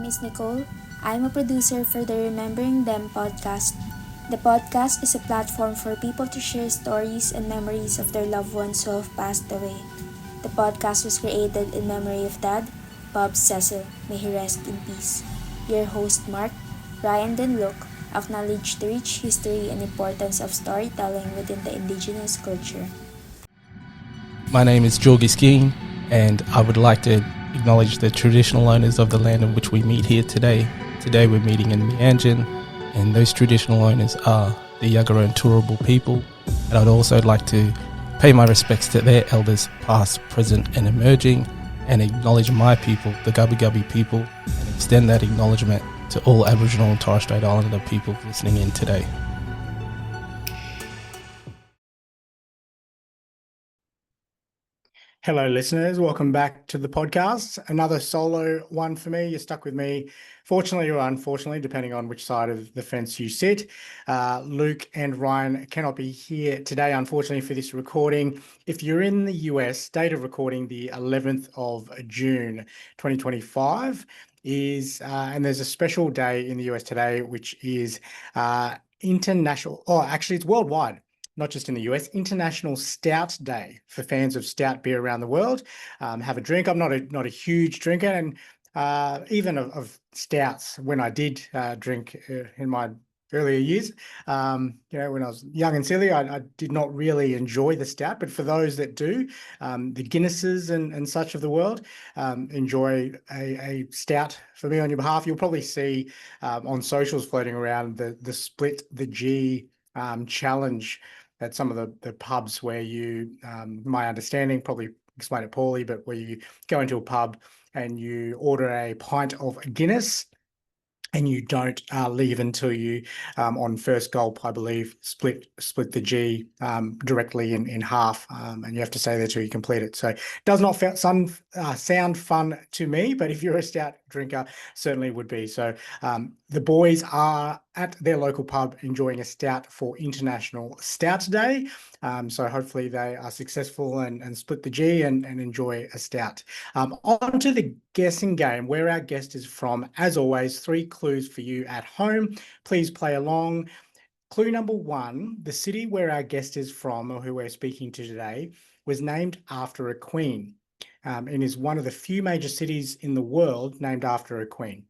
name is Nicole. I'm a producer for the Remembering Them podcast. The podcast is a platform for people to share stories and memories of their loved ones who have passed away. The podcast was created in memory of Dad, Bob Cecil. May he rest in peace. Your host, Mark, Ryan, and Luke acknowledge the rich history and importance of storytelling within the indigenous culture. My name is Jorgi Skeen, and I would like to acknowledge the traditional owners of the land in which we meet here today. Today we're meeting in Meanjin, and those traditional owners are the Yagara and Turrbal people. And I'd also like to pay my respects to their elders, past, present and emerging, and acknowledge my people, the Gubbi Gubbi people, and extend that acknowledgement to all Aboriginal and Torres Strait Islander people listening in today. Hello, listeners. Welcome back to the podcast. Another solo one for me. You're stuck with me, fortunately or unfortunately, depending on which side of the fence you sit. Luke and Ryan cannot be here today, unfortunately, for this recording. If you're in the US, date of recording the 11th of June, 2025 is, and there's a special day in the US today, which is international, actually it's worldwide. Not just in the US, International Stout Day for fans of stout beer around the world. Have a drink. I'm not a huge drinker, and even of stouts when I did drink in my earlier years. When I was young and silly, I did not really enjoy the stout, but for those that do, the Guinnesses and such of the world, enjoy a stout for me on your behalf. You'll probably see on socials floating around the Split the G challenge at some of the pubs where you, my understanding, probably explain it poorly, but where you go into a pub and you order a pint of Guinness and you don't leave until you, on first gulp, I believe, split the G directly in half, and you have to stay there till you complete it. So it does not sound fun to me, but if you're a stout drinker, certainly would be. So the boys are at their local pub enjoying a stout for International Stout Day. So hopefully they are successful and split the G and enjoy a stout. On to the guessing game, where our guest is from. As always, 3 clues for you at home. Please play along. Clue number 1, the city where our guest is from, or who we're speaking to today, was named after a queen, and is one of the few major cities in the world named after a queen.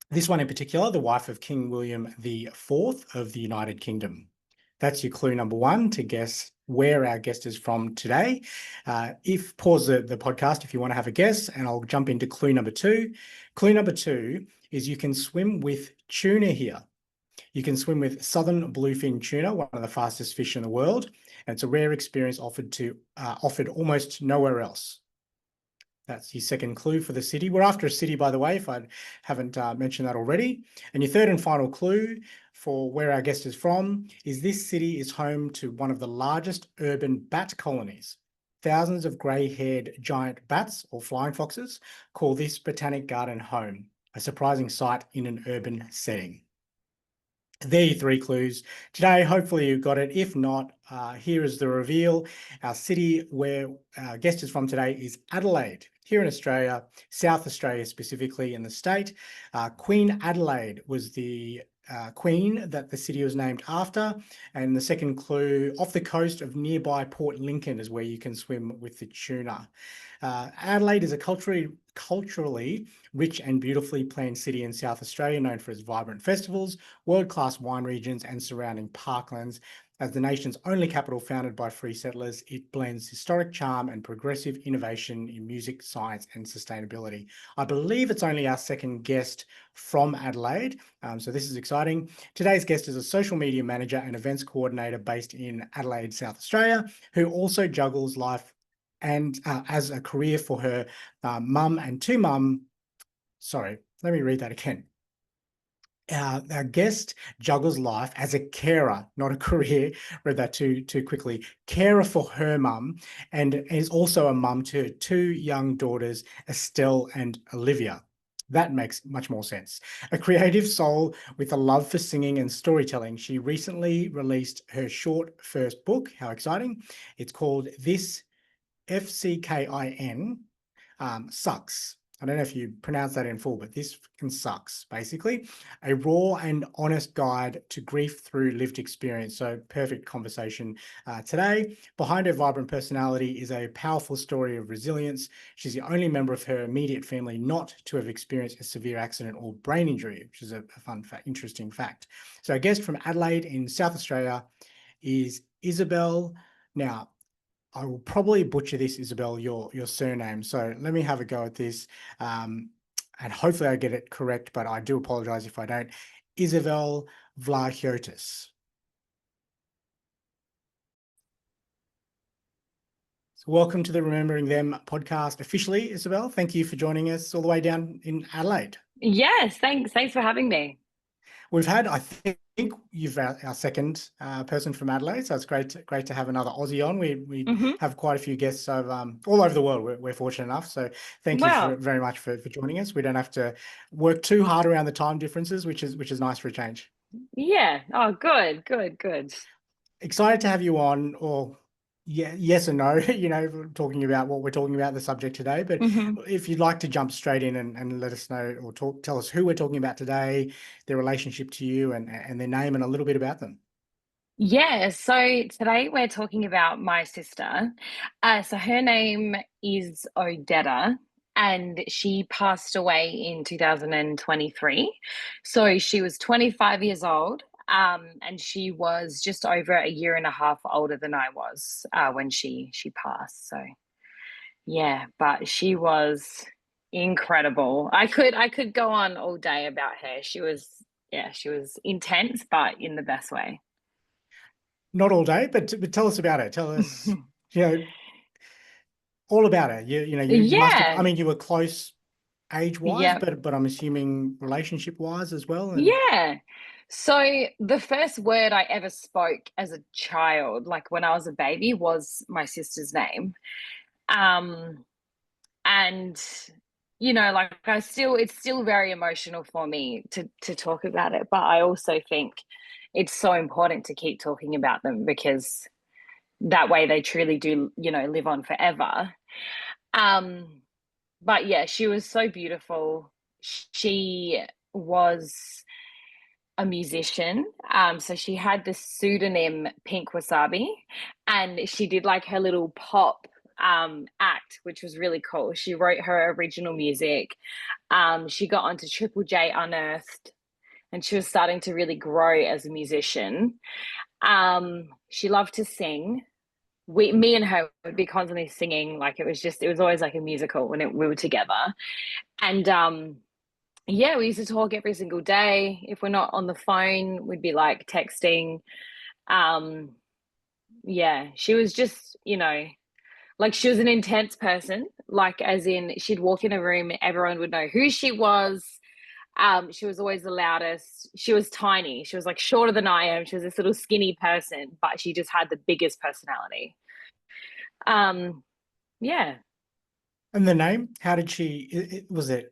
This one in particular, the wife of King William IV of the United Kingdom. That's your clue number 1 to guess where our guest is from today. Pause the podcast if you want to have a guess, and I'll jump into clue number 2. Clue number 2 is you can swim with tuna here. You can swim with southern bluefin tuna, one of the fastest fish in the world, and it's a rare experience offered almost nowhere else. That's your second clue for the city. We're after a city, by the way, if I haven't mentioned that already. And your third and final clue for where our guest is from is this city is home to one of the largest urban bat colonies. Thousands of grey-haired giant bats, or flying foxes, call this botanic garden home, a surprising sight in an urban setting. There are your 3 clues today. Hopefully you got it. If not, here is the reveal. Our city where our guest is from today is Adelaide, here in Australia, South Australia specifically in the state. Queen Adelaide was the queen that the city was named after. And the second clue, off the coast of nearby Port Lincoln is where you can swim with the tuna. Adelaide is a culturally rich and beautifully planned city in South Australia, known for its vibrant festivals, world-class wine regions and surrounding parklands. As the nation's only capital founded by free settlers, it blends historic charm and progressive innovation in music, science and sustainability. I believe it's only our second guest from Adelaide, so this is exciting. Today's guest is a social media manager and events coordinator based in Adelaide, South Australia, who also juggles life and as a career for her mum and sorry, let me read that again. Our guest juggles life as a carer, not a career. Read that too quickly. Carer for her mum, and is also a mum to 2 young daughters, Estelle and Olivia. That makes much more sense. A creative soul with a love for singing and storytelling, she recently released her short first book. How exciting. It's called This FCKIN Sucks. I don't know if you pronounce that in full, but this fucking sucks, basically. A raw and honest guide to grief through lived experience. So perfect conversation today. Behind her vibrant personality is a powerful story of resilience. She's the only member of her immediate family not to have experienced a severe accident or brain injury, which is a fun fact, interesting fact. So a guest from Adelaide in South Australia is Isobel. Now, I will probably butcher this, Isobel, your surname. So let me have a go at this. And hopefully I get it correct, but I do apologize if I don't. Isobel Vlahiotis. So welcome to the Remembering Them podcast officially, Isobel. Thank you for joining us all the way down in Adelaide. Yes, thanks for having me. We've had, I think you've our second person from Adelaide, so it's great to have another Aussie on. We have quite a few guests of all over the world. We're fortunate enough, so thank you very much for joining us. We don't have to work too hard around the time differences, which is nice for a change. Yeah. Oh, good. Excited to have you on, or yeah, yes and no, talking about what we're talking about, the subject today. But if you'd like to jump straight in and let us know or tell us who we're talking about today, their relationship to you and their name and a little bit about them. Yeah, so today we're talking about my sister. So her name is Odetta, and she passed away in 2023. So she was 25 years old, and she was just over a year and a half older than I was when she passed. So yeah, but she was incredible. I could go on all day about her. She was intense, but in the best way. Not all day, but tell us about it. Tell us, all about it. You must have. I mean, you were close age-wise, but I'm assuming relationship-wise as well. Yeah. So the first word I ever spoke as a child, like when I was a baby, was my sister's name. And like it's still very emotional for me to talk about it, but I also think it's so important to keep talking about them because that way they truly do, live on forever. But yeah, she was so beautiful. She was a musician. So she had the pseudonym Pink Wasabi, and she did like her little pop act, which was really cool. She wrote her original music. She got onto Triple J Unearthed, and she was starting to really grow as a musician. She loved to sing. Me and her would be constantly singing. Like it was always like a musical when we were together. And yeah, we used to talk every single day. If we're not on the phone, we'd be like texting. Yeah, she was just, like she was an intense person, like as in she'd walk in a room and everyone would know who she was. She was always the loudest. She was tiny. She was like shorter than I am. She was this little skinny person, but she just had the biggest personality. Yeah. And the name, how did was it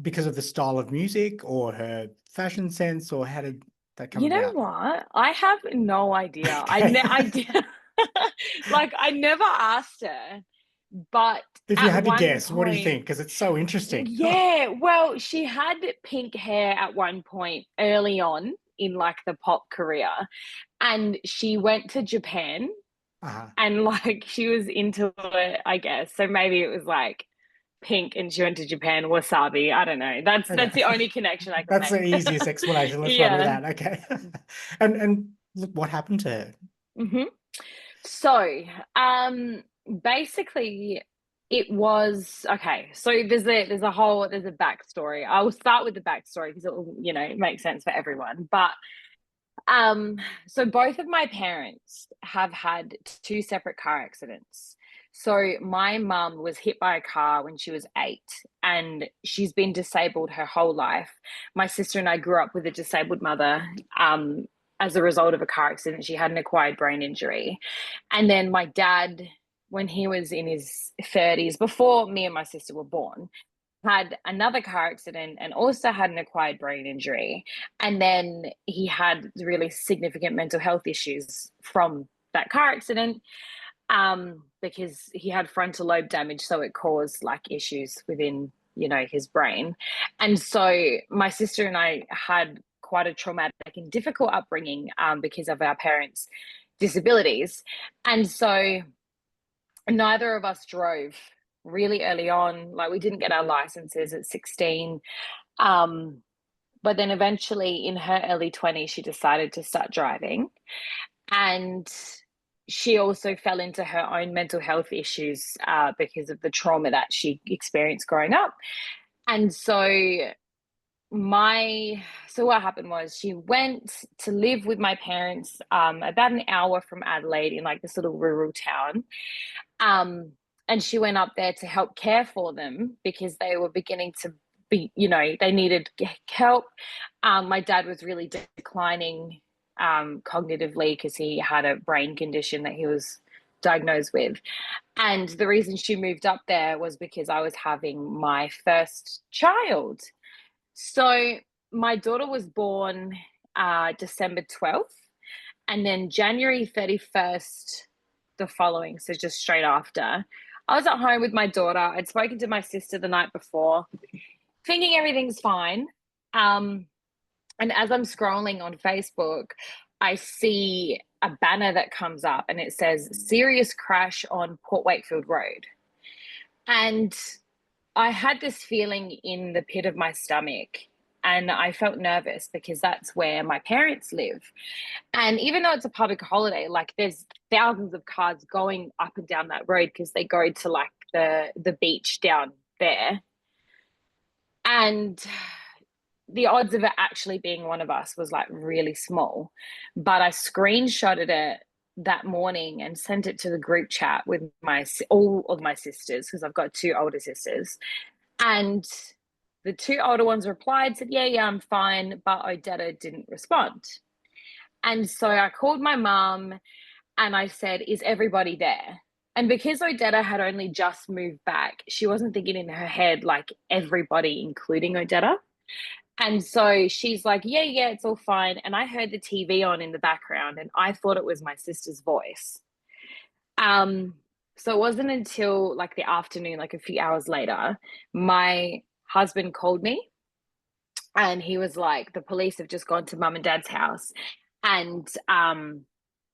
because of the style of music or her fashion sense, or how did that come about? You know what? I have no idea. Okay. I did like I never asked her, but If you at had to one guess, what do you point, think? Because it's so interesting. yeah, well, she had pink hair at one point early on in like the pop career, and she went to Japan and like she was into it, I guess. So maybe it was like pink and she went to Japan, wasabi. I don't know. That's the only connection I can That's make. the easiest explanation. Let's run with that. Okay. And look, what happened to her? So, basically, it was okay. So there's a backstory. I will start with the backstory because it will, make sense for everyone. But so both of my parents have had two separate car accidents. So my mum was hit by a car when she was 8, and she's been disabled her whole life. My sister and I grew up with a disabled mother. As a result of a car accident, she had an acquired brain injury. And then my dad, when he was in his 30s, before me and my sister were born, had another car accident and also had an acquired brain injury. And then he had really significant mental health issues from that car accident, because he had frontal lobe damage. So it caused like issues within, his brain. And so my sister and I had quite a traumatic and difficult upbringing because of our parents' disabilities. And so neither of us drove really early on. Like, we didn't get our licenses at 16. But then eventually in her early 20s, she decided to start driving. And she also fell into her own mental health issues because of the trauma that she experienced growing up. And so what happened was she went to live with my parents about an hour from Adelaide in like this little rural town. And she went up there to help care for them because they were beginning to be, they needed help. My dad was really declining cognitively because he had a brain condition that he was diagnosed with. And the reason she moved up there was because I was having my first child. So my daughter was born December 12th, and then January 31st, the following, so just straight after, I was at home with my daughter. I'd spoken to my sister the night before, thinking everything's fine. And as I'm scrolling on Facebook, I see a banner that comes up and it says serious crash on Port Wakefield Road. And I had this feeling in the pit of my stomach, and I felt nervous because that's where my parents live. And even though it's a public holiday, like, there's thousands of cars going up and down that road because they go to like the beach down there. And the odds of it actually being one of us was like really small. But I screenshotted it that morning and sent it to the group chat with all of my sisters, because I've got two older sisters. And the two older ones replied, said, yeah, I'm fine. But Odetta didn't respond. And so I called my mum and I said, is everybody there? And because Odetta had only just moved back, she wasn't thinking in her head like everybody, including Odetta. And so she's like, yeah, it's all fine. And I heard the TV on in the background and I thought it was my sister's voice. So it wasn't until like the afternoon, like a few hours later, my husband called me and he was like, the police have just gone to mum and dad's house. And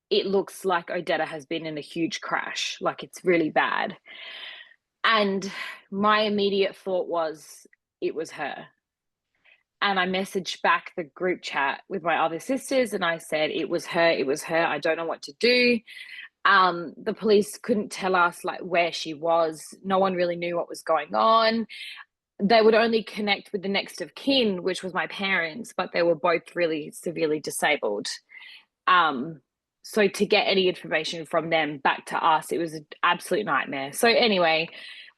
it looks like Odetta has been in a huge crash. Like, it's really bad. And my immediate thought was, it was her. And I messaged back the group chat with my other sisters and I said, it was her. I don't know what to do. The police couldn't tell us like where she was. No one really knew what was going on. They would only connect with the next of kin, which was my parents, but they were both really severely disabled. So to get any information from them back to us, it was an absolute nightmare. So anyway,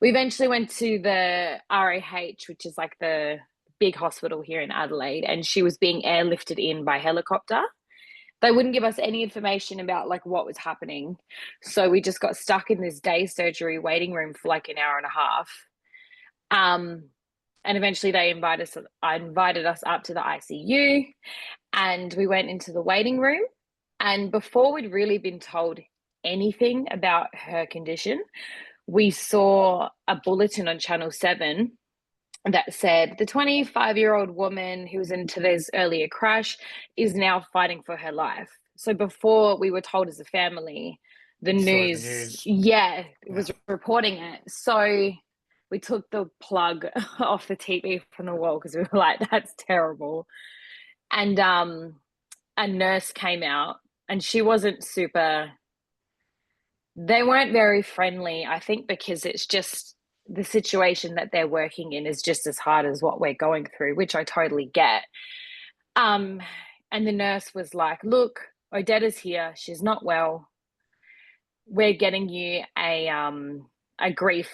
we eventually went to the RAH, which is like the big hospital here in Adelaide, and she was being airlifted in by helicopter. They wouldn't give us any information about like what was happening. So we just got stuck in this day surgery waiting room for like an hour and a half. And eventually they invited us up to the ICU and we went into the waiting room. And before we'd really been told anything about her condition, we saw a bulletin on Channel 7 that said the 25-year-old woman who was in today's earlier crash is now fighting for her life. So before we were told as a family, the news was reporting it. So we took the plug off the TV from the wall because we were like, that's terrible. And a nurse came out and she wasn't they weren't very friendly, I think, because it's just the situation that they're working in is just as hard as what we're going through, which I totally get. And the nurse was like, look, Odetta's here. She's not well. We're getting you a grief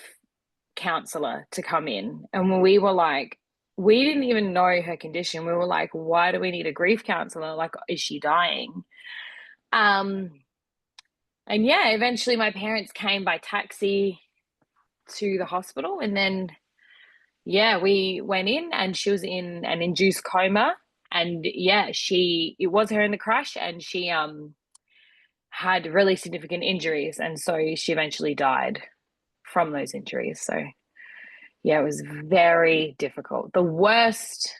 counselor to come in. And when we were like, we didn't even know her condition. We were like, why do we need a grief counselor? Like, is she dying? And yeah, eventually my parents came by taxi to the hospital, and then we went in and she was in an induced coma, and it was her in the crash, and she had really significant injuries, and so she eventually died from those injuries. So Yeah, it was very difficult. The worst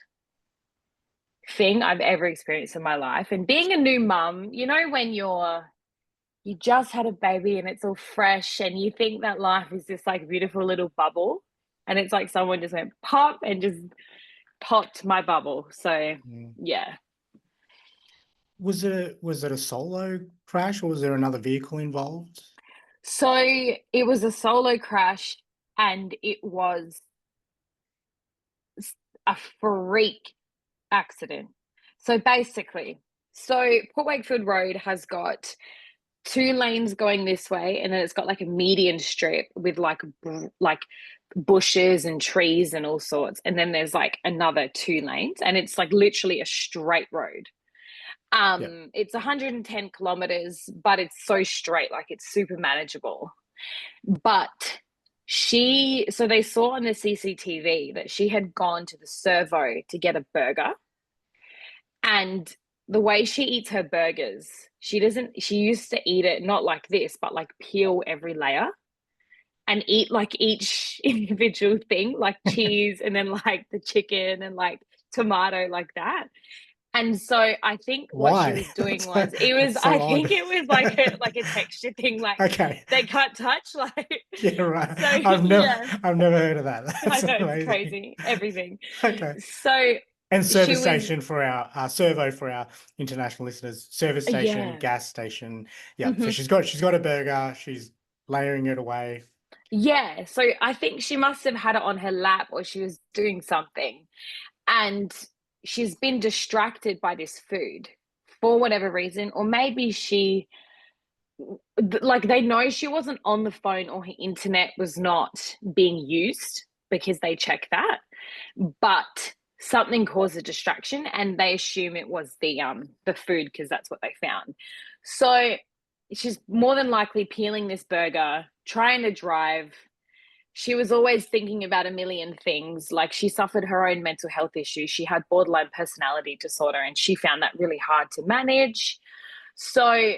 thing I've ever experienced in my life. And being a new mum, you know, when you just had a baby and it's all fresh and you think that life is this like beautiful little bubble, and it's like someone just went pop and just popped my bubble. So yeah. Was it a solo crash, or was there another vehicle involved? So it was a solo crash, and it was a freak accident. So basically, Port Wakefield Road has got two lanes going this way, and then it's got like a median strip with like bushes and trees and all sorts, and then there's like another two lanes, and it's like literally a straight road. It's 110 kilometers, but it's so straight, like it's super manageable. But so they saw on the CCTV that she had gone to the servo to get a burger, and the way she eats her burgers, she used to eat it not like this, but like peel every layer and eat like each individual thing, like cheese and then like the chicken and like tomato, like that. And so I think what she Why? was doing That's so I odd. think it was like a texture thing, like Okay. they can't touch, like Yeah, right. so yeah. I've never heard of that. I That's know, it's amazing. crazy, everything. Okay. So And she service was, station for our servo for our international listeners. Service station, yeah. gas station. Yeah. So Mhm. she's got a burger. She's layering it away. Yeah, so I think she must have had it on her lap or she was doing something, and she's been distracted by this food for whatever reason, or maybe like they know she wasn't on the phone or her internet was not being used because they check that, but something caused a distraction and they assume it was the food because that's what they found. So she's more than likely peeling this burger, trying to drive. She was always thinking about a million things. Like she suffered her own mental health issues. She had borderline personality disorder and she found that really hard to manage. So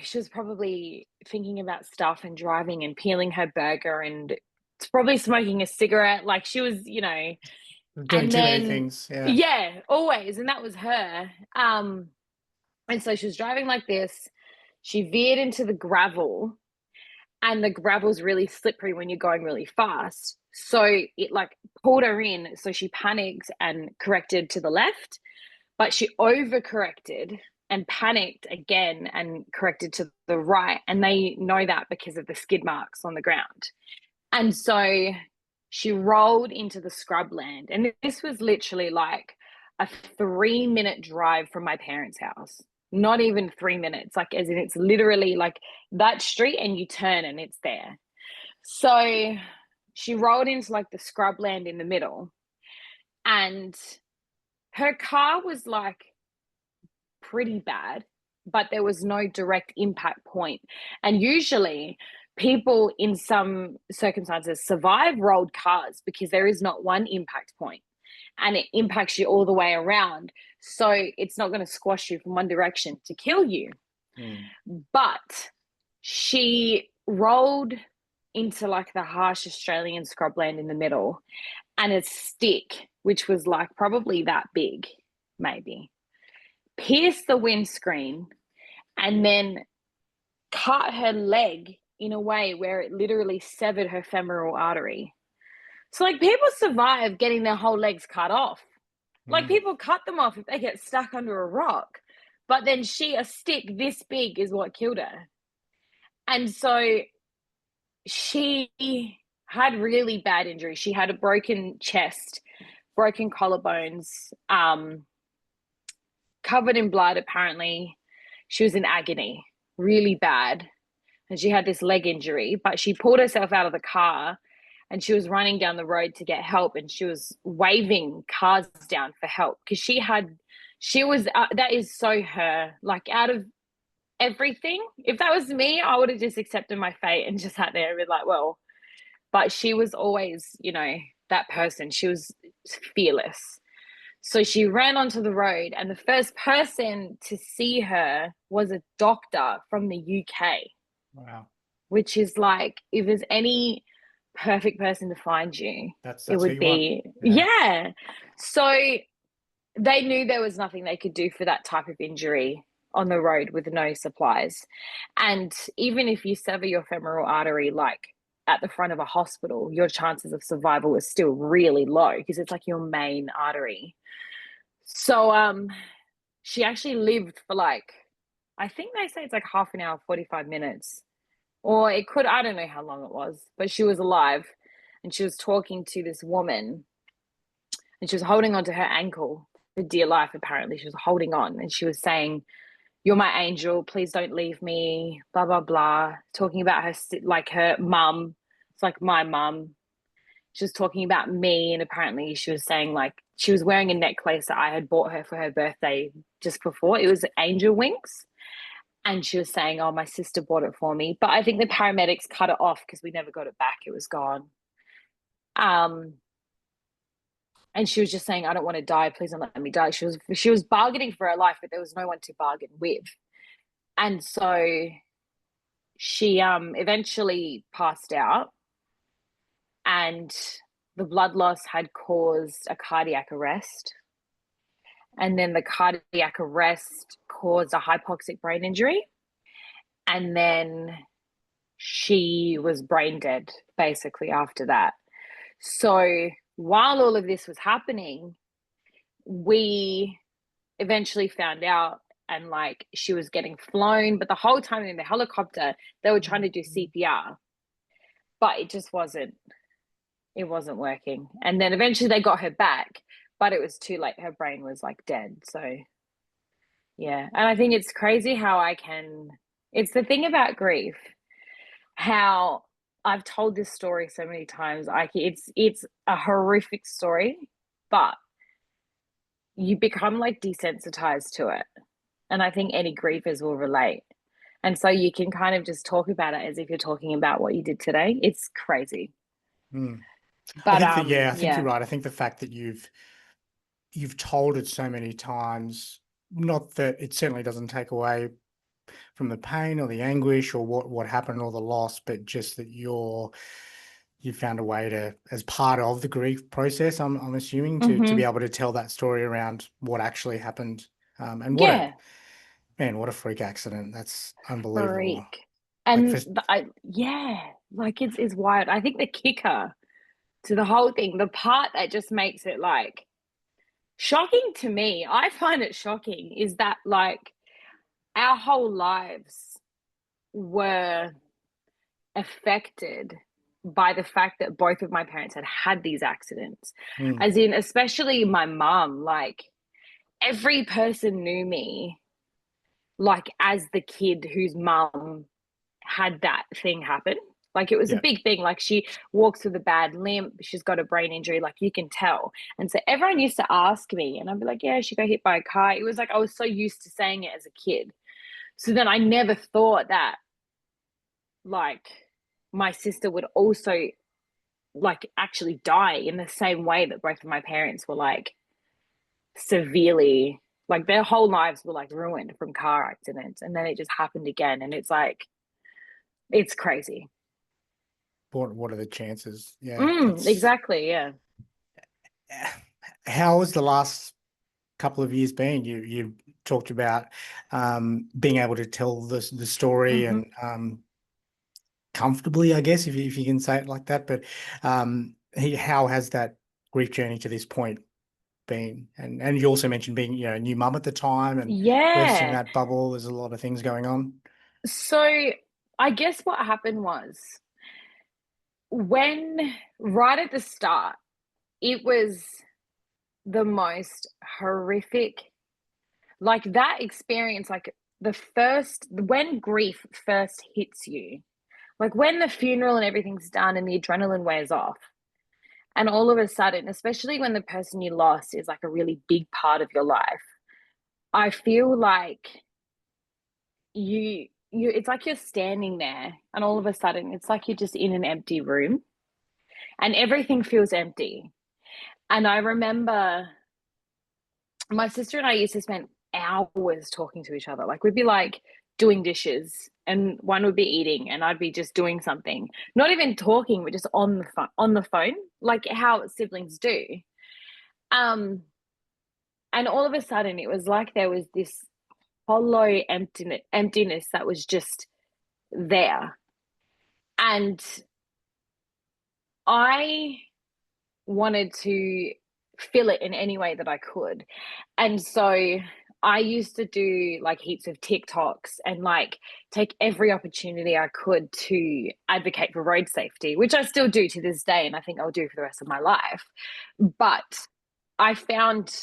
she was probably thinking about stuff and driving and peeling her burger and probably smoking a cigarette. Like she was, Doing and too many then, things. Yeah. yeah, always. And that was her. And so she was driving like this. She veered into the gravel, and the gravel's really slippery when you're going really fast. So it like pulled her in. So she panicked and corrected to the left, but she overcorrected and panicked again and corrected to the right. And they know that because of the skid marks on the ground. And so she rolled into the scrubland. And this was literally like a 3-minute drive from my parents' house. Not even 3 minutes, like as in it's literally like that street and you turn and it's there. So she rolled into like the scrubland in the middle, and her car was like pretty bad, but there was no direct impact point. And usually people in some circumstances survive rolled cars because there is not one impact point and it impacts you all the way around. So it's not going to squash you from one direction to kill you. But she rolled into like the harsh Australian scrubland in the middle, and a stick, which was like probably that big, maybe, pierced the windscreen and then cut her leg in a way where it literally severed her femoral artery. So, like, people survive getting their whole legs cut off. Like, people cut them off if they get stuck under a rock. But then a stick this big is what killed her. And so she had really bad injuries. She had a broken chest, broken collarbones, covered in blood, apparently. She was in agony, really bad. And she had this leg injury, but she pulled herself out of the car and she was running down the road to get help, and she was waving cars down for help because that is so her. Like, out of everything, if that was me, I would have just accepted my fate and just sat there and be like, well, but she was always, that person. She was fearless. So she ran onto the road, and the first person to see her was a doctor from the UK. Wow. Which is like, if there's any perfect person to find you, That's it who would you want. be, Yeah. yeah. So they knew there was nothing they could do for that type of injury on the road with no supplies. And even if you sever your femoral artery, like at the front of a hospital, your chances of survival is still really low because it's like your main artery. So she actually lived for like, I think they say it's like half an hour, 45 minutes. Or it could, I don't know how long it was, but she was alive and she was talking to this woman and she was holding on to her ankle for dear life. Apparently she was holding on and she was saying, "You're my angel, please don't leave me," blah blah blah, talking about her, like her mum. It's like my mum. She was talking about me, and apparently she was saying like she was wearing a necklace that I had bought her for her birthday just before. It was angel wings. And she was saying, "Oh, my sister bought it for me." But I think the paramedics cut it off because we never got it back. It was gone. Um, and she was just saying, "I don't want to die. Please don't let me die." She was bargaining for her life, but there was no one to bargain with. And so she eventually passed out, and the blood loss had caused a cardiac arrest. And then the cardiac arrest caused a hypoxic brain injury. And then she was brain dead basically after that. So while all of this was happening, we eventually found out, and like she was getting flown, but the whole time in the helicopter they were trying to do CPR, but it wasn't working. And then eventually they got her back, but it was too late. Her brain was like dead. So yeah. And I think it's crazy how it's the thing about grief, how I've told this story so many times. It's a horrific story, but you become like desensitized to it. And I think any grievers will relate. And so you can kind of just talk about it as if you're talking about what you did today. It's crazy. Mm. But I think yeah. you're right. I think the fact that you've told it so many times, not that it certainly doesn't take away from the pain or the anguish or what happened or the loss, but just that you found a way to, as part of the grief process, I'm assuming, to be able to tell that story around what actually happened. And Yeah. what a freak accident. That's unbelievable. Freak. Like And yeah, like it's wild. I think the kicker to the whole thing, the part that just makes it like shocking to me, I find it shocking, is that like our whole lives were affected by the fact that both of my parents had these accidents. As in, especially my mum, like every person knew me like as the kid whose mum had that thing happen. Like it was a big thing. Like she walks with a bad limp, she's got a brain injury, like you can tell. And so everyone used to ask me, and I'd be like, "Yeah, she got hit by a car." It was like I was so used to saying it as a kid. So then I never thought that like my sister would also like actually die in the same way that both of my parents were like severely, like their whole lives were like ruined from car accidents, and then it just happened again. And it's like, it's crazy. what are the chances? Yeah, Exactly. Yeah. How has the last couple of years been? You talked about being able to tell the story and comfortably, I guess, if you can say it like that. But how has that grief journey to this point been? And you also mentioned being, a new mum at the time and bursting Yeah. that bubble. There's a lot of things going on. So I guess what happened was right at the start, it was the most horrific, like that experience, like when grief first hits you, like when the funeral and everything's done and the adrenaline wears off, and all of a sudden, especially when the person you lost is like a really big part of your life, I feel like it's like you're standing there and all of a sudden it's like you're just in an empty room and everything feels empty. And I remember my sister and I used to spend hours talking to each other. Like we'd be like doing dishes and one would be eating and I'd be just doing something, not even talking, but just on the phone, like how siblings do. And all of a sudden it was like there was this hollow emptiness that was just there. And I wanted to fill it in any way that I could. And so I used to do like heaps of TikToks and like take every opportunity I could to advocate for road safety, which I still do to this day. And I think I'll do for the rest of my life. But I found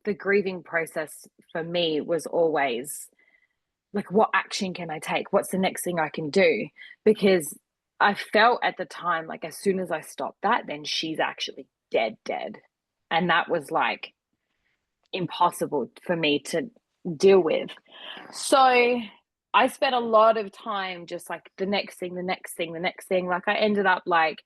the grieving process for me was always like, what action can I take? What's the next thing I can do? Because I felt at the time, like as soon as I stopped that, then she's actually dead. And that was like impossible for me to deal with. So I spent a lot of time just like the next thing. Like I ended up like,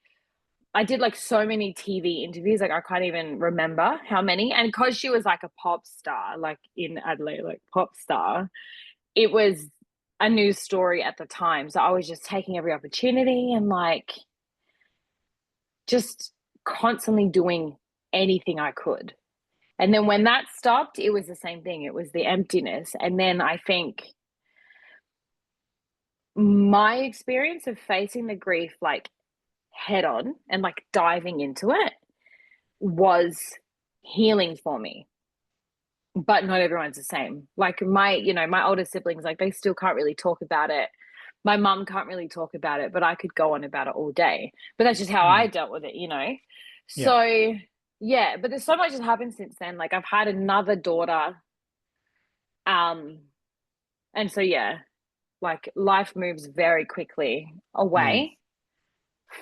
I did like so many TV interviews, like I can't even remember how many. And because she was like a pop star, like in Adelaide, like pop star, it was a news story at the time. So I was just taking every opportunity and like just constantly doing anything I could. And then when that stopped, it was the same thing. It was the emptiness. And then I think my experience of facing the grief like head on and like diving into it was healing for me. But not everyone's the same. Like my older siblings, like they still can't really talk about it. My mum can't really talk about it, but I could go on about it all day. But that's just how I dealt with it, you know? So yeah, but there's so much that's happened since then. Like I've had another daughter. And so yeah, like life moves very quickly away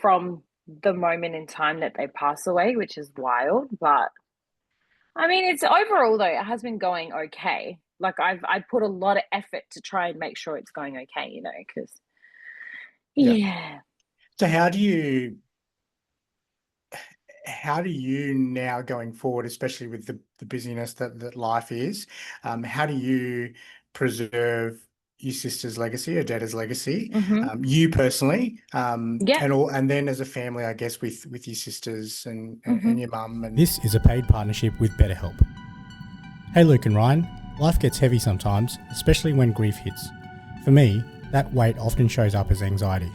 from the moment in time that they pass away, which is wild. But I mean, it's overall though, it has been going okay. Like I put a lot of effort to try and make sure it's going okay, you know, because So how do you now going forward, especially with the busyness that life is, how do you preserve your sister's legacy, Odetta's legacy, you personally, and then as a family, I guess, with your sisters and your mum? And this is a paid partnership with BetterHelp. Hey Luke and Ryan, life gets heavy sometimes, especially when grief hits. For me, that weight often shows up as anxiety.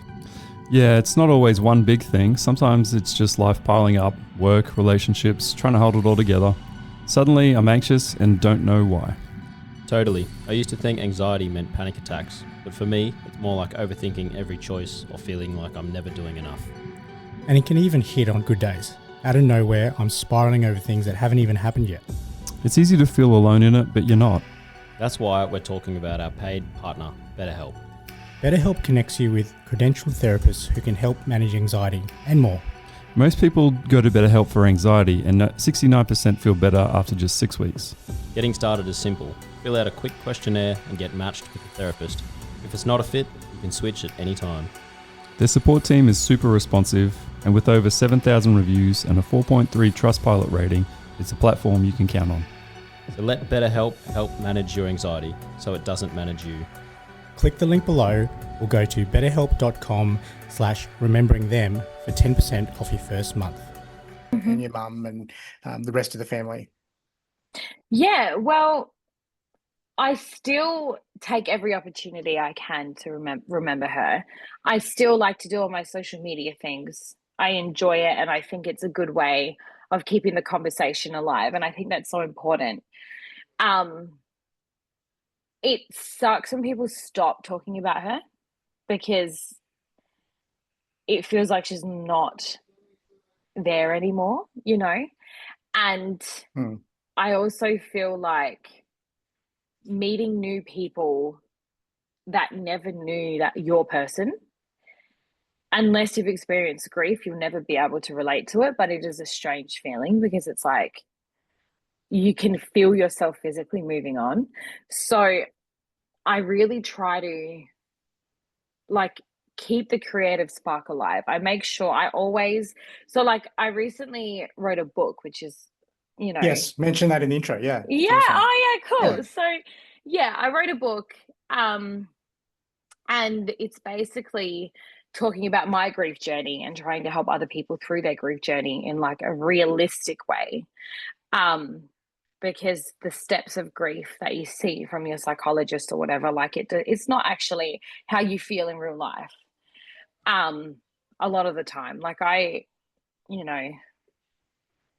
Yeah, it's not always one big thing. Sometimes it's just life piling up, work, relationships, trying to hold it all together. Suddenly, I'm anxious and don't know why. Totally. I used to think anxiety meant panic attacks, but for me, it's more like overthinking every choice or feeling like I'm never doing enough. And it can even hit on good days. Out of nowhere, I'm spiraling over things that haven't even happened yet. It's easy to feel alone in it, but you're not. That's why we're talking about our paid partner, BetterHelp. BetterHelp connects you with credentialed therapists who can help manage anxiety and more. Most people go to BetterHelp for anxiety and 69% feel better after just 6 weeks. Getting started is simple. Fill out a quick questionnaire and get matched with a therapist. If it's not a fit, you can switch at any time. Their support team is super responsive, and with over 7,000 reviews and a 4.3 Trustpilot rating, it's a platform you can count on. So let BetterHelp help manage your anxiety so it doesn't manage you. Click the link below or go to betterhelp.com/rememberingthem for 10% off your first month. And your mum and the rest of the family. Yeah, well, I still take every opportunity I can to remember her. I still like to do all my social media things. I enjoy it, and I think it's a good way of keeping the conversation alive, and I think that's so important. It sucks when people stop talking about her because it feels like she's not there anymore, you know? And I also feel like meeting new people that never knew that your person, unless you've experienced grief, you'll never be able to relate to it. But it is a strange feeling because it's like you can feel yourself physically moving on. So I really try to like keep the creative spark alive. I make sure I recently wrote a book, which is, Yes, mention that in the intro. Yeah. Yeah. Awesome. Oh, yeah, cool. Yeah. So, yeah, I wrote a book And it's basically talking about my grief journey and trying to help other people through their grief journey in like a realistic way. Because the steps of grief that you see from your psychologist or whatever, like it's not actually how you feel in real life. A lot of the time, like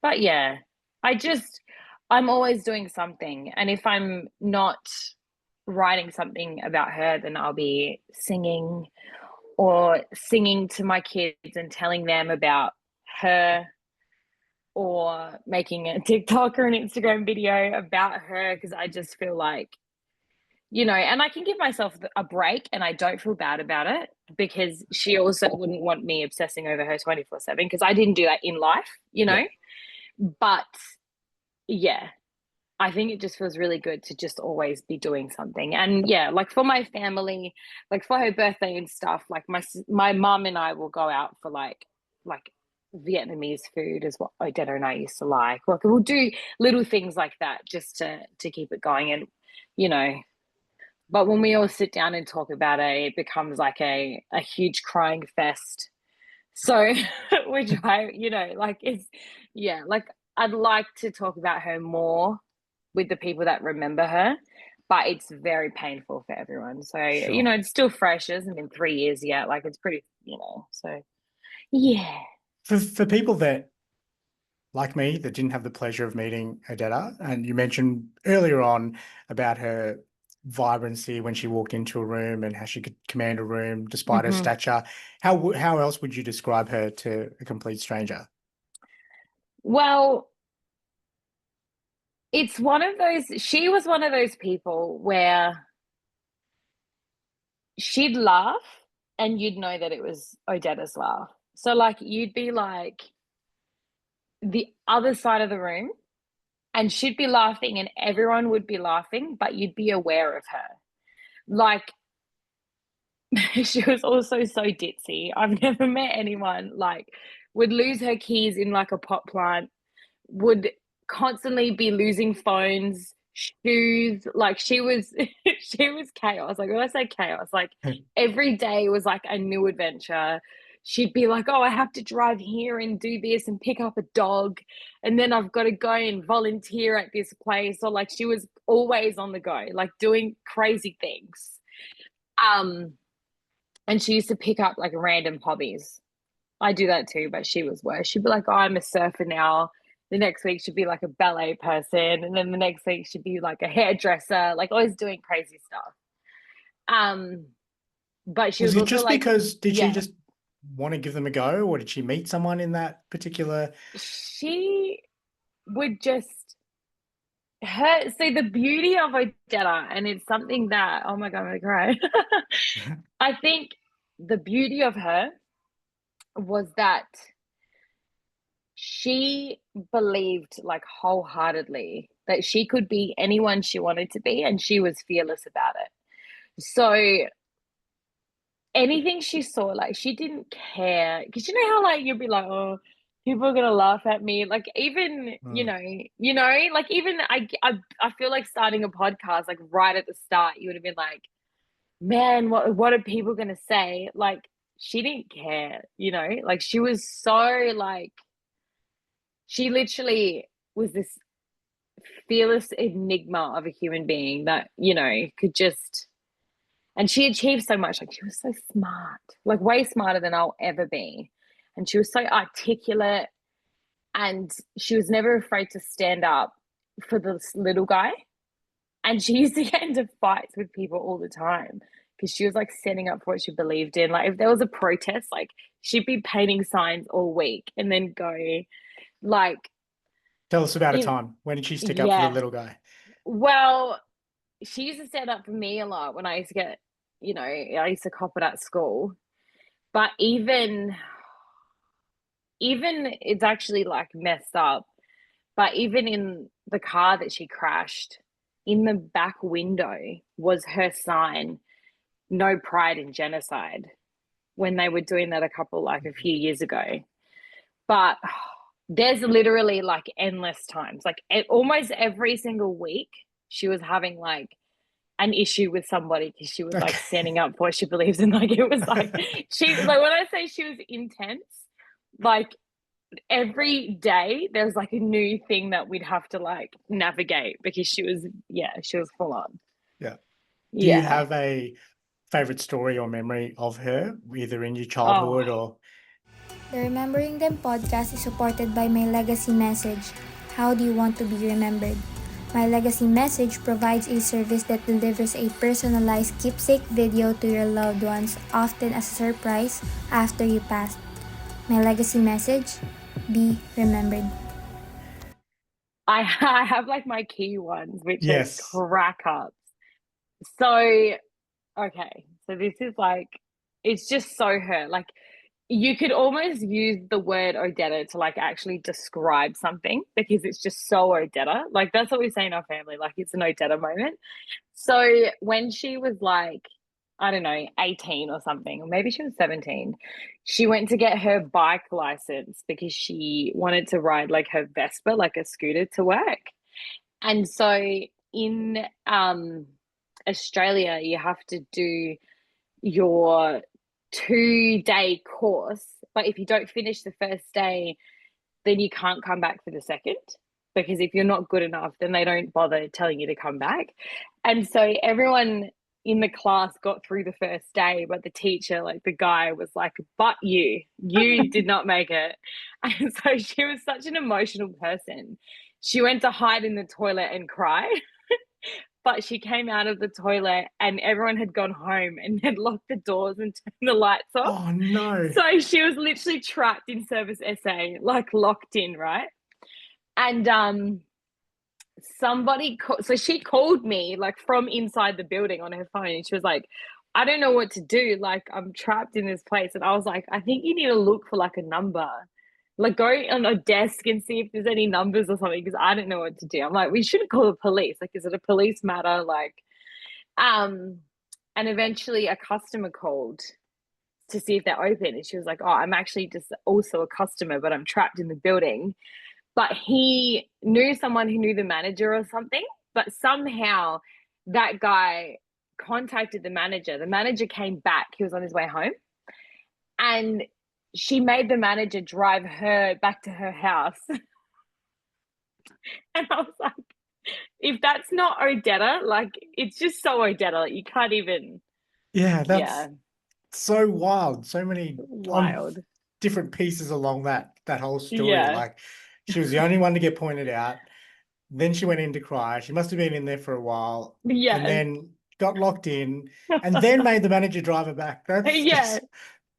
but yeah, I'm always doing something. And if I'm not writing something about her, then I'll be singing to my kids and telling them about her, or making a TikTok or an Instagram video about her, because I just feel like, and I can give myself a break and I don't feel bad about it, because she also wouldn't want me obsessing over her 24/7, because I didn't do that in life, Yeah. But yeah, I think it just feels really good to just always be doing something. And yeah, like for my family, like for her birthday and stuff, like my mum and I will go out for like Vietnamese food, is what Odetta and I used to like. Like we'll do little things like that just to keep it going. And but when we all sit down and talk about it, it becomes like a huge crying fest. So which I, like it's like I'd like to talk about her more with the people that remember her, but it's very painful for everyone. So, Sure. it's still fresh. It hasn't been 3 years yet. Like it's pretty, so yeah. For people that, like me, that didn't have the pleasure of meeting Odetta, and you mentioned earlier on about her vibrancy when she walked into a room and how she could command a room despite her stature. How else would you describe her to a complete stranger? Well, she was one of those people where she'd laugh and you'd know that it was Odetta's laugh. So like you'd be like the other side of the room and she'd be laughing and everyone would be laughing, but you'd be aware of her. Like she was also so ditzy. I've never met anyone like would lose her keys in like a pot plant, would constantly be losing phones, shoes. Like she was she was chaos. Like when I say chaos, like every day was like a new adventure. She'd be like, oh, I have to drive here and do this and pick up a dog, and then I've got to go and volunteer at this place. Or like she was always on the go, like doing crazy things. And she used to pick up like random hobbies. I do that too, but she was worse. She'd be like, oh, I'm a surfer now. The next week she'd be like a ballet person. And then the next week she'd be like a hairdresser, like always doing crazy stuff. But she was it also just like, because did she just want to give them a go, or did she meet someone in that particular? She would just the beauty of Odetta, and it's something that, oh my God, I'm gonna cry. I think the beauty of her was that she believed like wholeheartedly that she could be anyone she wanted to be, and she was fearless about it. So anything she saw, like she didn't care, because how like you'd be like, oh, people are gonna laugh at me. Like even like even I feel like starting a podcast like right at the start, you would have been like, man, what are people gonna say? Like she didn't care, like she was so like, she literally was this fearless enigma of a human being that, could just, and she achieved so much. Like she was so smart, like way smarter than I'll ever be. And she was so articulate, and she was never afraid to stand up for this little guy. And she used to get into fights with people all the time because she was like standing up for what she believed in. Like if there was a protest, like she'd be painting signs all week and then go like, Tell us about a time. When did she stick up for the little guy? Well, she used to stand up for me a lot when I used to get, I used to cop it at school. But even it's actually like messed up. But even in the car that she crashed, in the back window was her sign, "No pride in genocide," when they were doing that a few years ago. But there's literally like endless times, like almost every single week she was having like an issue with somebody because she was like standing up for what she believes in. Like it was like she like when I say she was intense, like every day there's like a new thing that we'd have to like navigate because she was full on. Yeah. Do you Yeah. have a favorite story or memory of her, either in your Oh, childhood or? The Remembering Them podcast is supported by my legacy message. How do you want to be remembered? My legacy message provides a service that delivers a personalized keepsake video to your loved ones, often as a surprise after you pass. My legacy message: be remembered. I have like my key ones, which Yes. are crack ups. So, okay, so this is like, it's just so her. Like, you could almost use the word Odetta to like actually describe something because it's just so Odetta. Like, that's what we say in our family. Like, it's an Odetta moment. So, when she was like, I don't know, 18 or something, or maybe she was 17, she went to get her bike license because she wanted to ride like her Vespa, like a scooter to work. And so in Australia, you have to do your 2-day course, but if you don't finish the first day, then you can't come back for the second, because if you're not good enough, then they don't bother telling you to come back. And so everyone in the class got through the first day, but the teacher, like the guy, was like, but you did not make it. And so she was such an emotional person. She went to hide in the toilet and cry. But she came out of the toilet and everyone had gone home and had locked the doors and turned the lights off. Oh no. So she was literally trapped in service SA, like locked in, right? And so she called me like from inside the building on her phone, and she was like, I don't know what to do. Like, I'm trapped in this place. And I was like, I think you need to look for like a number. Like, go on a desk and see if there's any numbers or something, because I don't know what to do. I'm like, we shouldn't call the police. Like, is it a police matter? Like, and eventually a customer called to see if they're open. And she was like, oh, I'm actually just also a customer, but I'm trapped in the building. But he knew someone who knew the manager or something. But somehow that guy contacted the manager. The manager came back. He was on his way home. And she made the manager drive her back to her house. And I was like, if that's not Odetta, like, it's just so Odetta, like, you can't even. Yeah, that's so wild. So many wild different pieces along that whole story. Yeah. Like, she was the only one to get pointed out. Then she went in to cry. She must have been in there for a while. Yeah. And then got locked in and then made the manager drive her back. That's Yeah.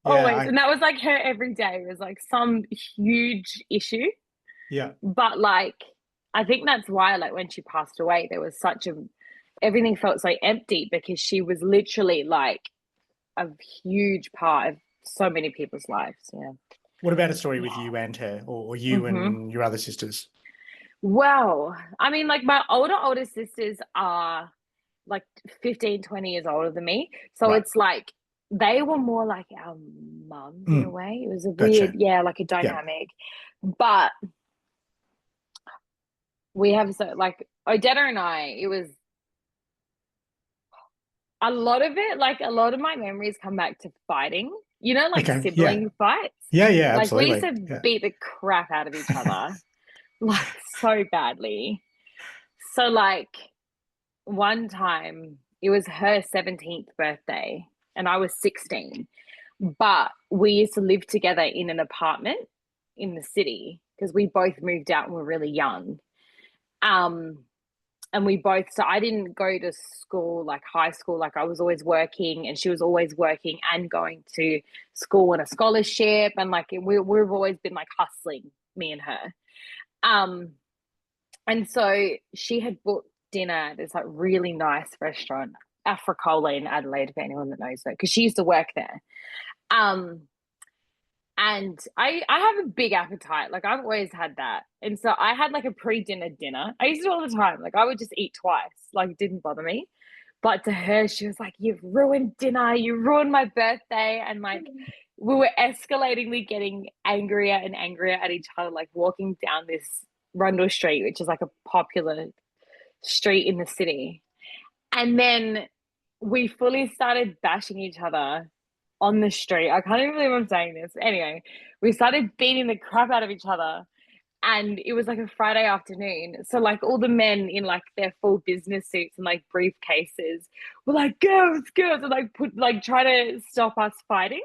Always. And that was like her every day. It was like some huge issue. Yeah. But like, I think that's why, like, when she passed away, there was everything felt so empty, because she was literally like a huge part of so many people's lives. Yeah. What about a story with you and her, or you and your other sisters? Well, I mean, like, my older sisters are like 15, 20 years older than me. So It's like, they were more like our mums in a way. It was a weird, like a dynamic. Yeah. But we have, so like, Odetta and I, it was a lot of it, like, a lot of my memories come back to fighting, like sibling fights. Yeah, like, absolutely. We used to beat the crap out of each other, like, so badly. So, like, one time, it was her 17th birthday and I was 16, but we used to live together in an apartment in the city because we both moved out when we were really young. And so I didn't go to school, like high school, like I was always working, and she was always working and going to school on a scholarship. And like, we've always been like hustling, me and her. And so she had booked dinner at this like really nice restaurant, Africola in Adelaide, for anyone that knows her, because she used to work there. And I have a big appetite. Like, I've always had that. And so I had like a pre-dinner dinner. I used to do all the time. Like, I would just eat twice. Like, it didn't bother me. But to her, she was like, you've ruined dinner. You ruined my birthday. And like, we were escalatingly getting angrier and angrier at each other, like walking down this Rundle Street, which is like a popular street in the city. And then we fully started bashing each other on the street. I can't even believe I'm saying this. Anyway, we started beating the crap out of each other. And it was like a Friday afternoon. So like all the men in like their full business suits and like briefcases were like, girls, girls, and like try to stop us fighting.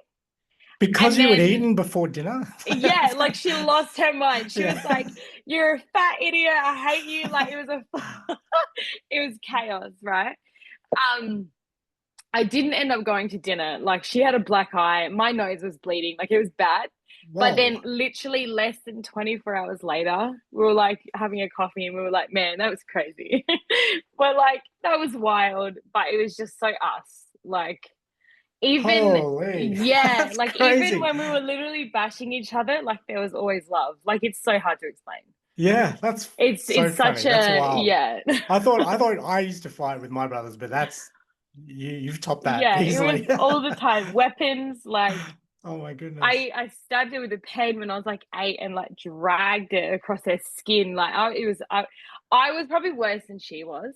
Because And you had then, eaten before dinner? yeah, like she lost her mind. She Yeah. was like, "You're a fat idiot. I hate you." Like it was chaos, right? Um, I didn't end up going to dinner. Like she had a black eye. My nose was bleeding. Like it was bad. But then Whoa. literally less than 24 hours later, we were like having a coffee and we were like, man, that was crazy. But like that was wild. But it was just so us. Like even Holy. yeah, That's like crazy. even when we were literally bashing each other, like there was always love. Like it's so hard to explain. Yeah, that's It's so it's funny. such That's a wild. yeah. I thought I used to fight with my brothers, but that's you've topped that Yeah, it was easily. all the time. Weapons, like Oh my goodness. I stabbed her with a pen when I was like 8 and like dragged it across her skin. Like I was probably worse than she was,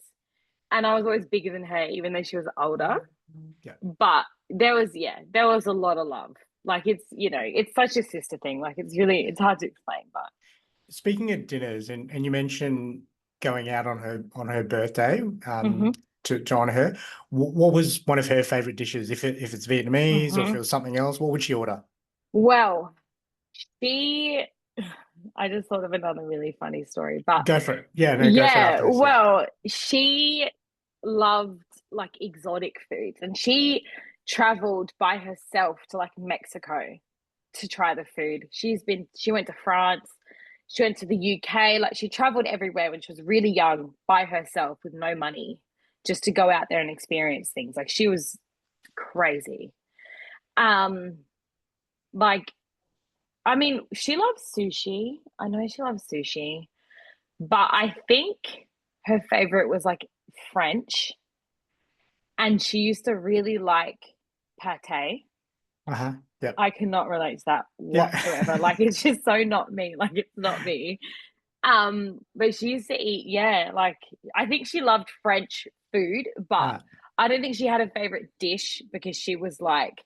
and I was always bigger than her, even though she was older. Yeah. But there was a lot of love. Like it's such a sister thing. Like it's hard to explain, but Speaking of dinners, and you mentioned going out on her birthday, Mhm. to honor her. What was one of her favorite dishes? If it's Vietnamese or if it Mhm. was something else, what would she order? Well, she. I just thought of another really funny story, but Go for it. Yeah, no, go for it yeah, after this. Yeah. well, she loved like exotic foods and she traveled by herself to like Mexico to try the food. She went to France, she went to the UK, like she traveled everywhere when she was really young by herself with no money just to go out there and experience things. Like she was crazy. Um like I mean, she loves sushi. I know she loves sushi. But I think her favorite was like French, and she used to really like pate. Uh-huh. Yep. I cannot relate to that Yeah. whatsoever. Like it's just so not me. Like it's not me. But she used to eat, yeah, like I think she loved French food, but Ah, I don't think she had a favorite dish because she was like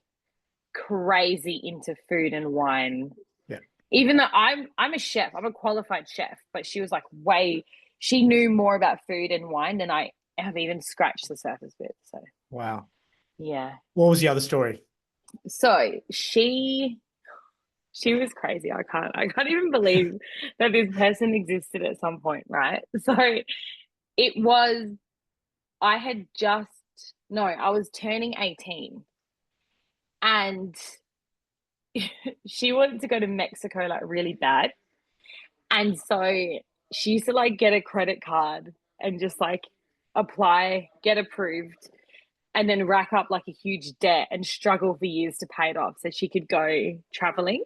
crazy into food and wine. yeah. Even though I'm a chef, I'm a qualified chef, but she was like she knew more about food and wine than I have even scratched the surface with. So Wow. yeah. What was the other story? So she was crazy. I can't even believe that this person existed at some point, right? So it was I had just no, I was turning 18 and she wanted to go to Mexico like really bad. And so she used to like get a credit card and just like apply, get approved, and then rack up like a huge debt and struggle for years to pay it off so she could go traveling.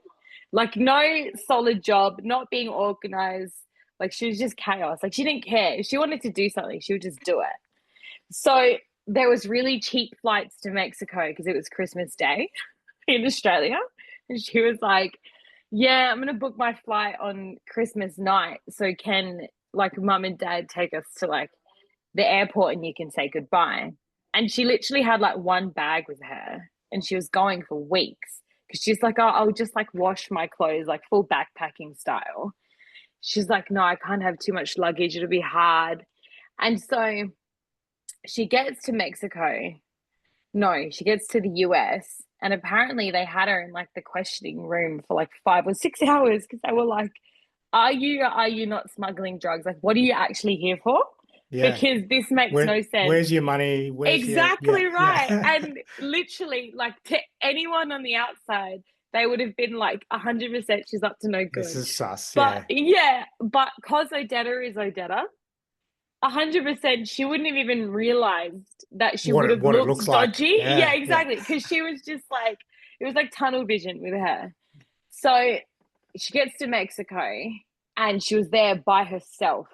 Like no solid job, not being organized. Like she was just chaos. Like she didn't care. If she wanted to do something, she would just do it. So there was really cheap flights to Mexico because it was Christmas Day in Australia. And she was like, yeah, I'm going to book my flight on Christmas night. So can like mum and dad take us to like the airport and you can say goodbye. And she literally had like one bag with her and she was going for weeks because she's like, oh, I'll just like wash my clothes, like full backpacking style. She's like, no, I can't have too much luggage. It'll be hard. And so she gets to Mexico. No, she gets to the US and apparently they had her in like the questioning room for like 5 or 6 hours because they were like, are you not smuggling drugs? Like, what are you actually here for? Yeah. Because this makes no sense. Where's your money? Where's your Exactly right. yeah. And literally, like to anyone on the outside, they would have been like 100% she's up to no This good. is sus. But Yeah. yeah, but cause Odetta is Odetta, 100% she wouldn't have even realized that she would have What it looked looks like. dodgy. Yeah, Yeah. exactly. Because she was just like, it was like tunnel vision with her. So she gets to Mexico and she was there by herself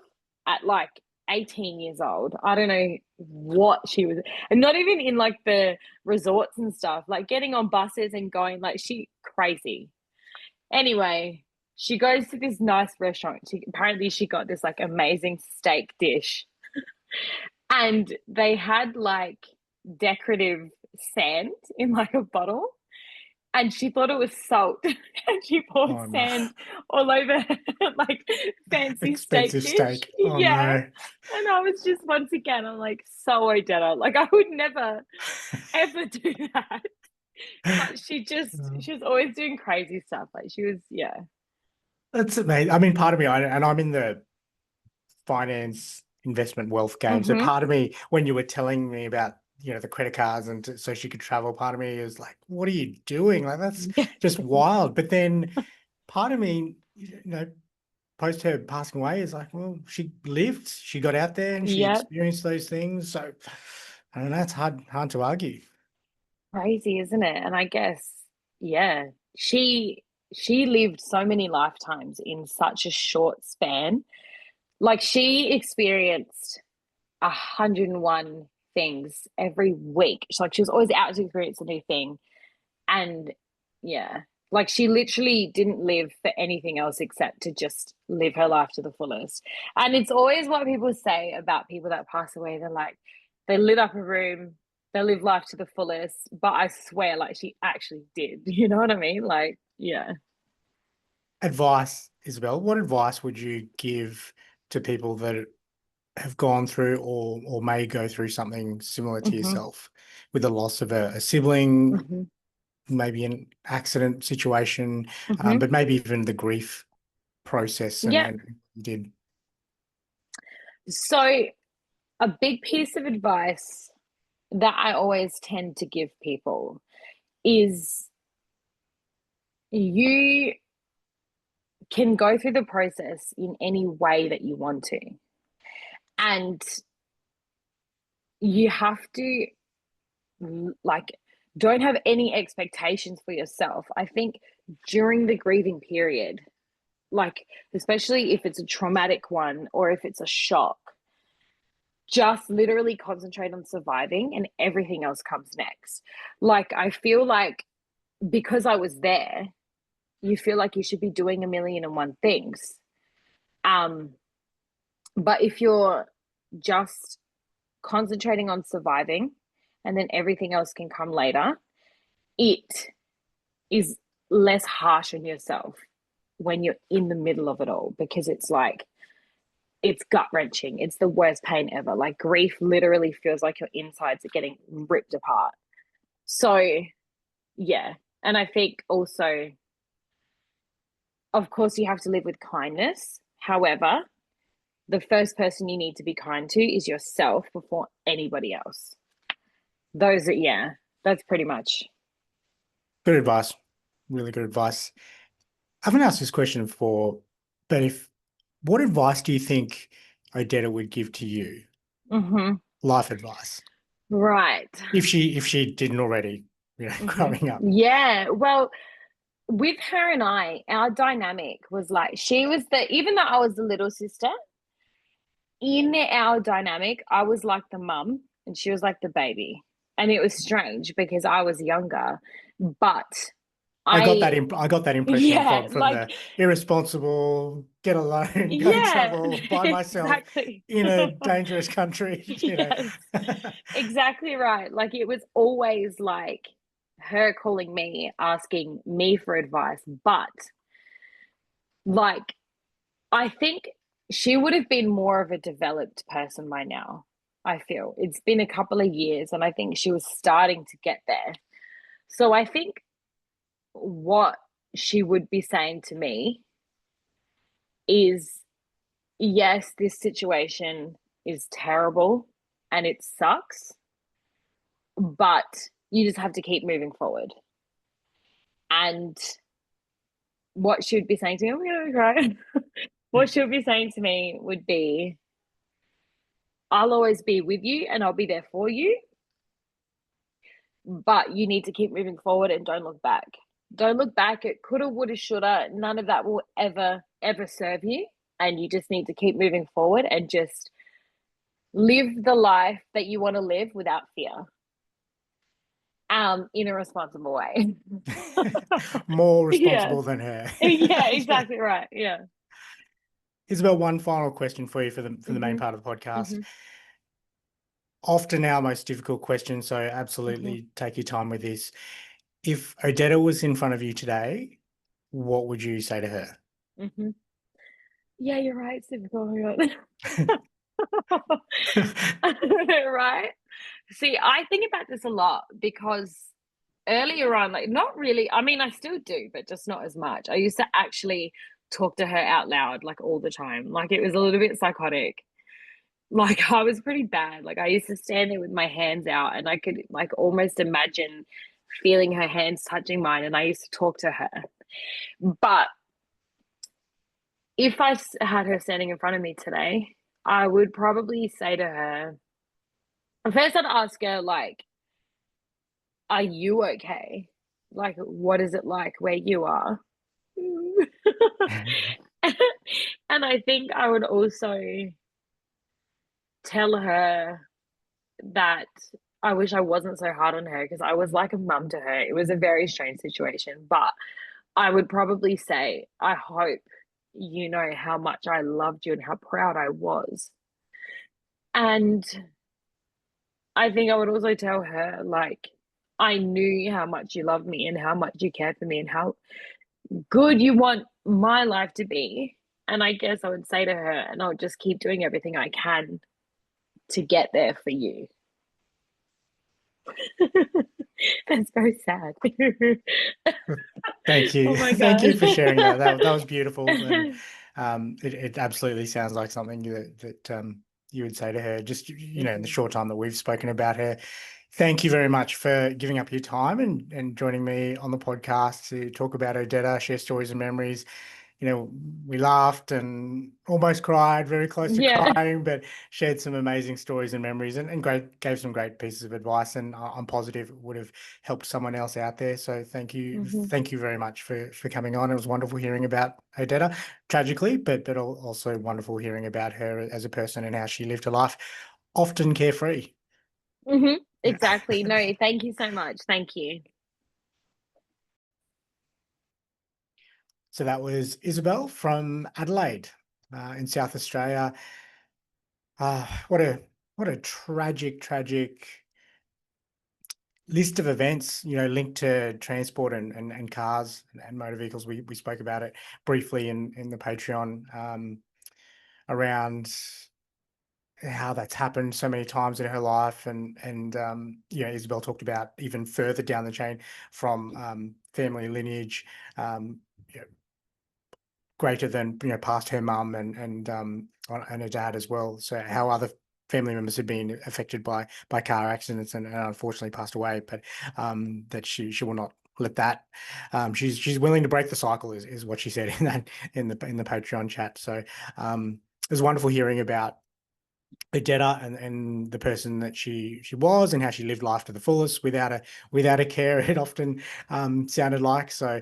at like 18 years old. I don't know what she was, and not even in like the resorts and stuff, like getting on buses and going, like she crazy. Anyway, she goes to this nice restaurant. Apparently she got this like amazing steak dish. And they had like decorative sand in like a bottle, and she thought it was salt, and she poured Oh, no. sand all over like fancy steak Expensive dish. steak. Oh, Yeah. no. And I was just, once again, I'm like, so Odetta. Like, I would never ever do that. But she was always doing crazy stuff. Like, she was, yeah. That's amazing. I mean, part of me, and I'm in the finance investment wealth game. So Mm-hmm. part of me, when you were telling me about, the credit cards and so she could travel, part of me is like, what are you doing? Like, that's just wild. But then part of me, post her passing away is like, well, she lived, she got out there and she Yep. experienced those things. So I don't know, it's hard to argue. Crazy, isn't it? And I guess, yeah, she lived so many lifetimes in such a short span. Like, she experienced 101 things every week. She was always out to experience a new thing. And yeah, like, she literally didn't live for anything else except to just live her life to the fullest. And it's always what people say about people that pass away. They're like, they lit up a room, they live life to the fullest. But I swear, like, she actually did. You know what I mean? Like, yeah. Advice, Isabel, what advice would you give to people that have gone through or may go through something similar to Mm-hmm. yourself with the loss of a sibling, Mm-hmm. maybe an accident situation, Mm-hmm. but maybe even the grief process and Yeah. you did. So, a big piece of advice that I always tend to give people is, you can go through the process in any way that you want to. And you have to, like, don't have any expectations for yourself. I think during the grieving period, like, especially if it's a traumatic one or if it's a shock, just literally concentrate on surviving and everything else comes next. Like, I feel like because I was there, you feel like you should be doing a million and one things. But if you're just concentrating on surviving and then everything else can come later, it is less harsh on yourself when you're in the middle of it all, because it's like, it's gut wrenching. It's the worst pain ever. Like, grief literally feels like your insides are getting ripped apart. So, yeah. And I think also, of course, you have to live with kindness. However, the first person you need to be kind to is yourself before anybody else. That's pretty much. Good advice. Really good advice. I haven't asked this question before, but what advice do you think Odetta would give to you? Mm-hmm. Life advice. Right. If she didn't already, growing up. Yeah. Well, with her and I, our dynamic was like, even though I was the little sister, in our dynamic, I was like the mum and she was like the baby. And it was strange because I was younger, but I got that impression from like, the irresponsible, get alone, go yeah, travel by myself exactly. in a dangerous country. Yes, exactly right. Like, it was always like her calling me, asking me for advice. But like, I think she would have been more of a developed person by now. I feel it's been a couple of years and I think she was starting to get there. So I think what she would be saying to me is, yes, this situation is terrible and it sucks, but you just have to keep moving forward. And what she would be saying to me, I'm going to cry. What she would be saying to me would be, I'll always be with you and I'll be there for you, but you need to keep moving forward and don't look back. Don't look back at coulda, woulda, shoulda. None of that will ever, ever serve you. And you just need to keep moving forward and just live the life that you want to live without fear. In a responsible way. More responsible than her. Yeah, exactly right. Yeah. Isabel, one final question for you for the main part of the podcast. Mm-hmm. often our most difficult question, so absolutely take your time with this. If Odetta was in front of you today, what would you say to her? Mm-hmm. Yeah, you're right. It's difficult. Oh my God. Right? See, I think about this a lot because earlier on, like, not really, I mean, I still do, but just not as much. I used to actually talk to her out loud, like, all the time. Like, it was a little bit psychotic. Like, I was pretty bad. Like, I used to stand there with my hands out and I could, like, almost imagine feeling her hands touching mine, and I used to talk to her. But if I had her standing in front of me today, I would probably say to her, first I'd ask her, like, are you okay? Like, what is it like where you are? And I think I would also tell her that I wish I wasn't so hard on her because I was like a mum to her. It was a very strange situation, but I would probably say, I hope you know how much I loved you and how proud I was. And I think I would also tell her, like, I knew how much you loved me and how much you cared for me and how good you want my life to be. And I guess I would say to her, and I'll just keep doing everything I can to get there for you. That's very sad. Thank you. Oh my Thank you God. for sharing that. That was beautiful. And it absolutely sounds like something that you would say to her, just, you know, in the short time that we've spoken about her. Thank you very much for giving up your time and joining me on the podcast to talk about Odetta, share stories and memories. You know, we laughed and almost cried, very close to Yeah. crying, but shared some amazing stories and memories and gave some great pieces of advice. And I'm positive it would have helped someone else out there. So thank you. Thank you very much for coming on. It was wonderful hearing about Odetta, tragically, but also wonderful hearing about her as a person and how she lived her life, often carefree. Exactly. No, thank you so much. Thank you. So that was Isobel from Adelaide in South Australia. What a tragic list of events, you know, linked to transport and cars and motor vehicles. We spoke about it briefly in the Patreon around how that's happened so many times in her life, and you know, Isabel talked about even further down the chain from family lineage, you know, greater than, you know, past her mum and her dad as well. So how other family members had been affected by car accidents and unfortunately passed away, but that she will not let that. She's willing to break the cycle is what she said in the Patreon chat. So it was wonderful hearing about Odetta and the person that she was and how she lived life to the fullest without a care. It often sounded like. So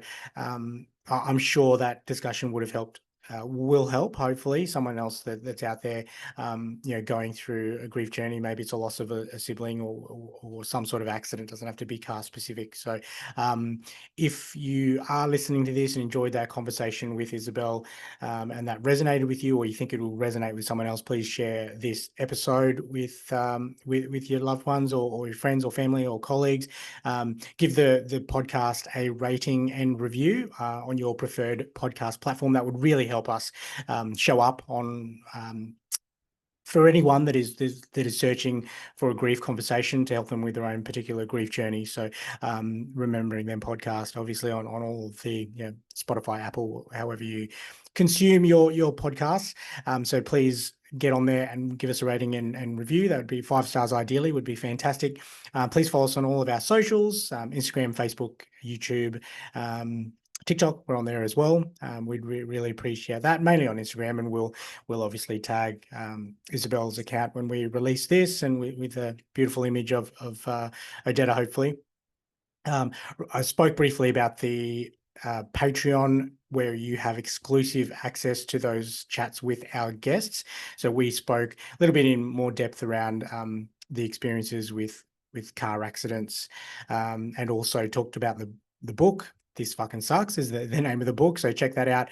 I'm sure that discussion would have helped. Will help, hopefully, someone else that's out there, you know, going through a grief journey. Maybe it's a loss of a sibling or some sort of accident. It doesn't have to be car specific. So if you are listening to this and enjoyed that conversation with Isobel, and that resonated with you, or you think it will resonate with someone else, please share this episode with your loved ones or your friends or family or colleagues. Give the podcast a rating and review on your preferred podcast platform. That would really help us show up on for anyone that is searching for a grief conversation to help them with their own particular grief journey. So remembering them podcast, obviously on all of the, you know, Spotify, Apple, however you consume your podcasts. So please get on there and give us a rating and review. That would be 5 stars ideally, would be fantastic. Please follow us on all of our socials, Instagram, Facebook, YouTube, TikTok. We're on there as well. We'd really appreciate that, mainly on Instagram, and we'll obviously tag Isabel's account when we release this, and with a beautiful image of Odetta, hopefully. I spoke briefly about the Patreon, where you have exclusive access to those chats with our guests. So we spoke a little bit in more depth around the experiences with car accidents, and also talked about the book. This Fucking Sucks is the name of the book. So check that out.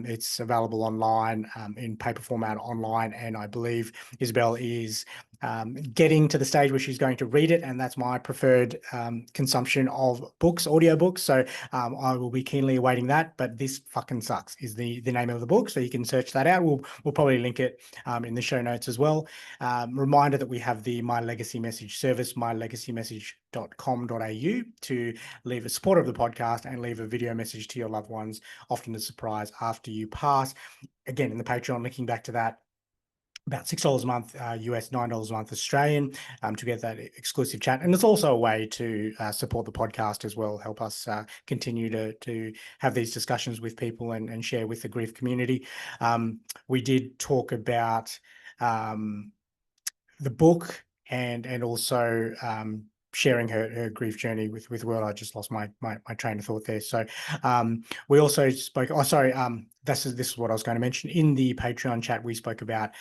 It's available online in paper format online. And I believe Isabel is getting to the stage where she's going to read it, and that's my preferred consumption of books, audiobooks. So I will be keenly awaiting that. But This Fucking Sucks is the name of the book, so you can search that out. We'll probably link it in the show notes as well. Reminder that we have the My Legacy Message service, mylegacymessage.com.au, to leave a support of the podcast and leave a video message to your loved ones, often a surprise after you pass. Again, in the Patreon, linking back to that, about $6 a month US, $9 a month Australian, to get that exclusive chat. And it's also a way to support the podcast as well, help us continue to have these discussions with people and share with the grief community. We did talk about the book and also sharing her grief journey with World. I just lost my train of thought there. So we also spoke, this is what I was going to mention. In the Patreon chat, we spoke about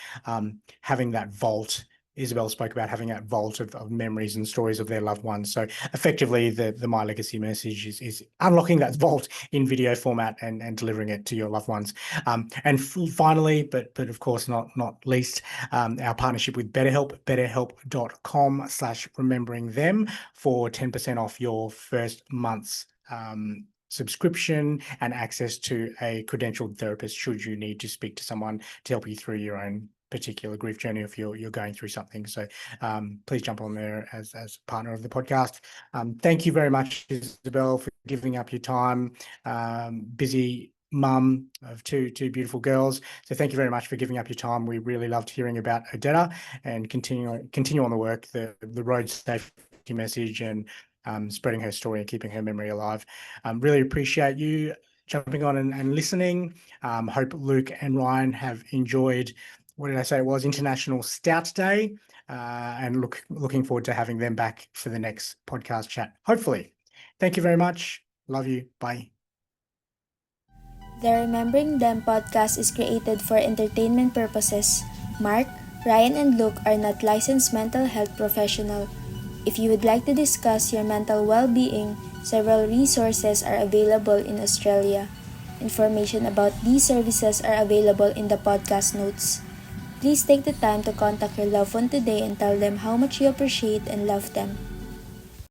having that vault. Isobel spoke about having that vault of memories and stories of their loved ones. So effectively, the My Legacy Message is unlocking that vault in video format and delivering it to your loved ones. And finally, but of course not least, our partnership with BetterHelp, betterhelp.com/remembering them, for 10% off your first month's subscription and access to a credentialed therapist should you need to speak to someone to help you through your own particular grief journey if you're going through something. So please jump on there as a partner of the podcast. Thank you very much, Isobel, for giving up your time. Busy mum of two beautiful girls. So thank you very much for giving up your time. We really loved hearing about Odetta, and continue on the work, the road safety message, and spreading her story and keeping her memory alive. Really appreciate you jumping on and listening. Hope Luke and Ryan have enjoyed, what did I say it was, International Stout Day, and looking forward to having them back for the next podcast chat, hopefully. Thank you very much. Love you. Bye. The Remembering Them podcast is created for entertainment purposes. Mark, Ryan, and Luke are not licensed mental health professionals. If you would like to discuss your mental well-being, several resources are available in Australia. Information about these services are available in the podcast notes. Please take the time to contact your loved one today and tell them how much you appreciate and love them.